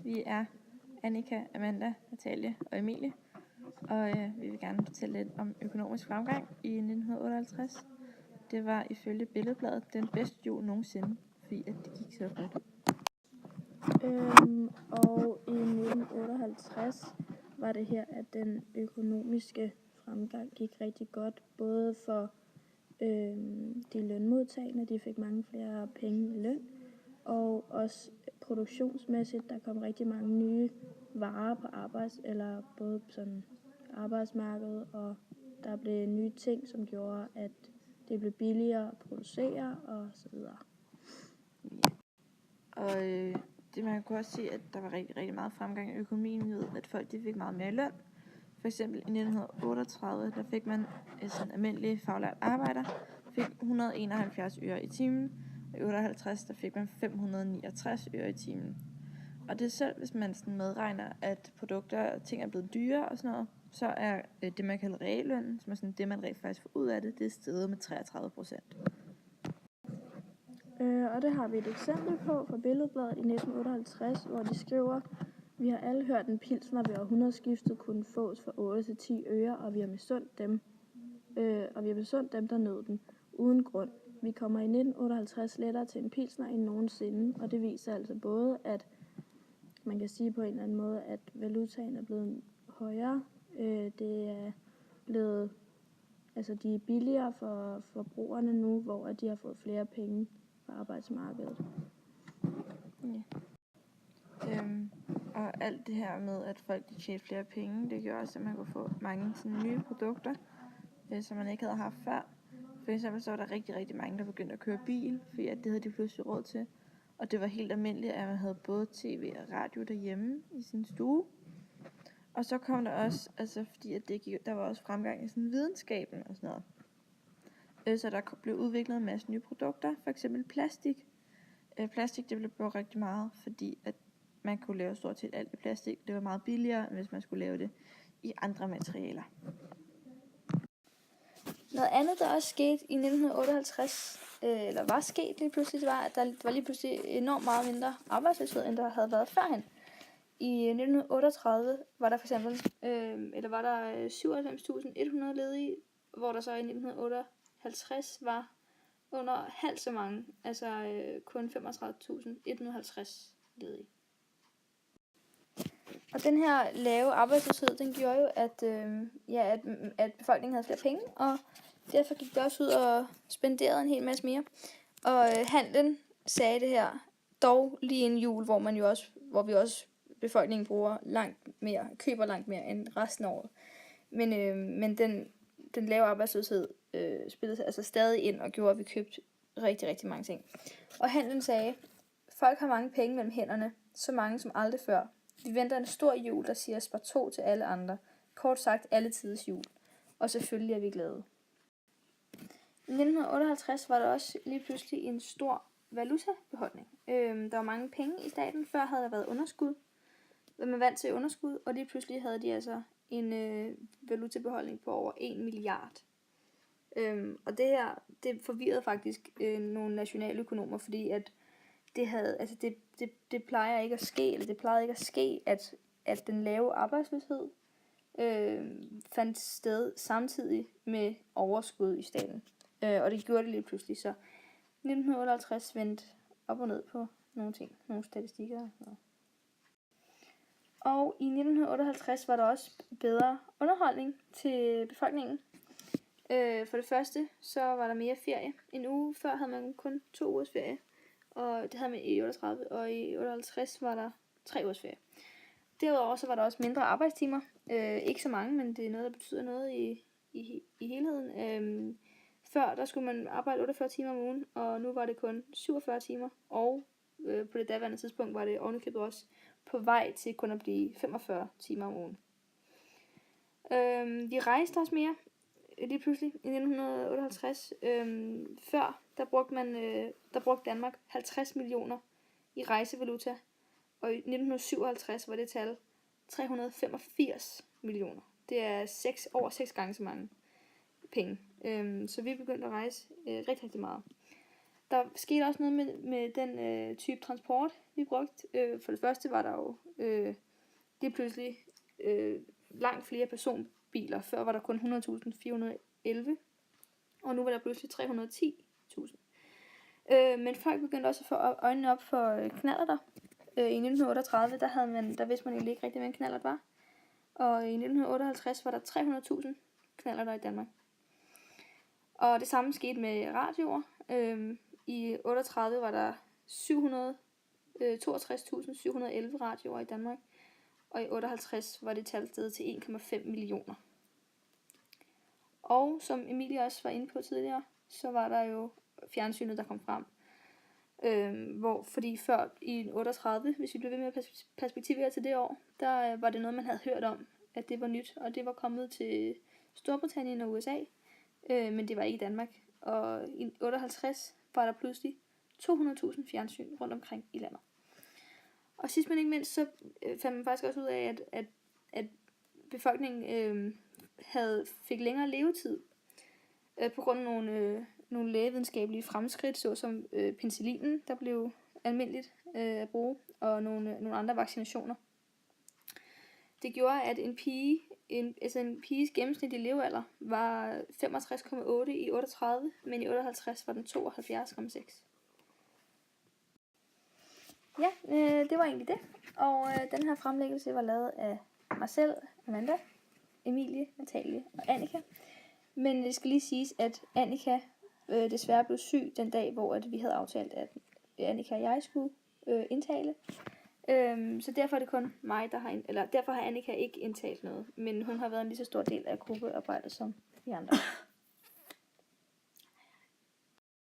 Vi er Annika, Amanda, Natalie og Emilie, og vi vil gerne fortælle lidt om økonomisk fremgang i 1958. Det var ifølge Billedbladet den bedste jul nogensinde, fordi at det gik så godt. Og i 1958 var det her, at den økonomiske fremgang gik rigtig godt, både for de lønmodtagende, de fik mange flere penge i løn, og også produktionsmæssigt, der kom rigtig mange nye varer på både sådan arbejdsmarkedet, og der blev nye ting, som gjorde, at det blev billigere at producere og så videre. Og det man kunne også se, at der var rigtig, rigtig meget fremgang i økonomien ved, at folk de fik meget mere i løn. For eksempel i 1938, der fik man sådan almindelig faglært arbejder, fik 171 øre i timen, og i 58, der fik man 569 øre i timen. Og det er selv, hvis man sådan medregner, at produkter og ting er blevet dyre og sådan noget, så er det, man kalder reallønnen, som er sådan det, man rent faktisk får ud af det, det er steget med 33%. Og det har vi et eksempel på fra Billedbladet i 1958, hvor de skriver: "Vi har alle hørt, en pilsner ved århundredeskiftet kunne fås for 8 til 10 øre, og vi har misundt dem, der nød den, uden grund. Vi kommer i 1958 lettere til en pilsner end nogensinde", og det viser altså både, at man kan sige på en eller anden måde, at valutaen er blevet højere. Det er blevet, altså de er billigere for forbrugerne nu, hvor de har fået flere penge på arbejdsmarkedet. Og alt det her med, at folk de tjente flere penge, det gjorde også, at man kunne få mange sådan nye produkter, som man ikke havde haft før. For eksempel så var der rigtig, rigtig mange, der begyndte at køre bil, fordi at det havde de pludselig råd til. Og det var helt almindeligt, at man havde både tv og radio derhjemme i sin stue. Og så kom der også, altså fordi at der var også fremgang i sådan videnskaben og sådan noget. Så der blev udviklet en masse nye produkter, for eksempel plastik. Plastik det blev brugt rigtig meget, fordi at man kunne lave stort set alt i plastik. Det var meget billigere, end hvis man skulle lave det i andre materialer. Noget andet, der også skete i 1958, eller var sket lige pludselig, det var, at der var lige pludselig enormt meget mindre arbejdsløshed, end der havde været førhen. I 1938 var der for eksempel, 97.100 ledige, hvor der så i 1958 var under halvt så mange, altså kun 35.150 ledige. Og den her lave arbejdsløshed, den gjorde jo, at befolkningen havde flere penge, og derfor gik det også ud og spenderede en hel masse mere. Og handlen sagde det her, dog lige en jul, hvor vi også befolkningen køber langt mere end resten af året. Men den lave arbejdsløshed spillede sig altså stadig ind og gjorde, at vi købte rigtig, rigtig mange ting. Og handlen sagde, folk har mange penge mellem hænderne, så mange som aldrig før. Vi venter en stor jul, der siger sparto til alle andre. Kort sagt, alle tiders jul. Og selvfølgelig er vi glade. I 1958 var der også lige pludselig en stor valutabeholdning. Der var mange penge i staten. Før havde der været underskud. Man vant til underskud, og lige pludselig havde de altså en valutabeholdning på over 1 milliard. Og det her, det forvirrede faktisk nogle nationaløkonomer, fordi at det plejer ikke at ske, eller det plejede ikke at ske, at den lave arbejdsløshed fandt sted samtidig med overskud i staten. Og det gjorde det lige pludselig, så 1958 vendte op og ned på nogle ting, nogle statistikker. Og i 1958 var der også bedre underholdning til befolkningen. For det første, så var der mere ferie. En uge før havde man kun 2 ugers ferie. Og det havde man i 38, og i 58 var der 3 ugers ferie. Derudover så var der også mindre arbejdstimer. Ikke så mange, men det er noget, der betyder noget i helheden. Før der skulle man arbejde 48 timer om ugen, og nu var det kun 47 timer. Og på det daværende tidspunkt var det ovenikøbet også på vej til kun at blive 45 timer om ugen. De rejste også mere lige pludselig i 1958. Før der brugte Danmark 50 millioner i rejsevaluta, og i 1957 var det tal 385 millioner. Det er over 6 gange så mange penge. Så vi begyndte at rejse rigtig, rigtig meget. Der skete også noget med den type transport, vi brugte. For det første var der jo lige pludselig langt flere personbiler. Før var der kun 100.411, og nu var der pludselig 310.000. Men folk begyndte også at få øjnene op for knallerter. I 1938, der vidste man egentlig ikke rigtig, hvad en knallert var. Og i 1958 var der 300.000 knallerter i Danmark. Og det samme skete med radioer. I 38 var der 62.711 radioer i Danmark. Og i 58 var det tallet steget til 1,5 millioner. Og som Emilie også var inde på tidligere, så var der jo fjernsynet, der kom frem. Fordi før i 38, hvis vi blev ved med at perspektivere til det år, der var det noget, man havde hørt om, at det var nyt, og det var kommet til Storbritannien og USA, men det var ikke i Danmark. Og i 58 var der pludselig 200.000 fjernsyn rundt omkring i landet. Og sidst men ikke mindst, så fandt man faktisk også ud af, at befolkningen fik længere levetid på grund af nogle lægevidenskabelige fremskridt, såsom penicillinen, der blev almindeligt at bruge, og nogle andre vaccinationer. Det gjorde, at en piges gennemsnitlige levealder var 65,8 i 38, men i 58 var den 72,6. Ja, det var egentlig det. Og den her fremlæggelse var lavet af mig selv, Amanda, Emilie, Natalie og Annika. Men det skal lige siges, at Annika desværre blev syg den dag, hvor vi havde aftalt, at Annika og jeg skulle indtale. Så derfor er det kun mig, derfor har Annika ikke indtalt noget. Men hun har været en lige så stor del af gruppearbejdet som de andre.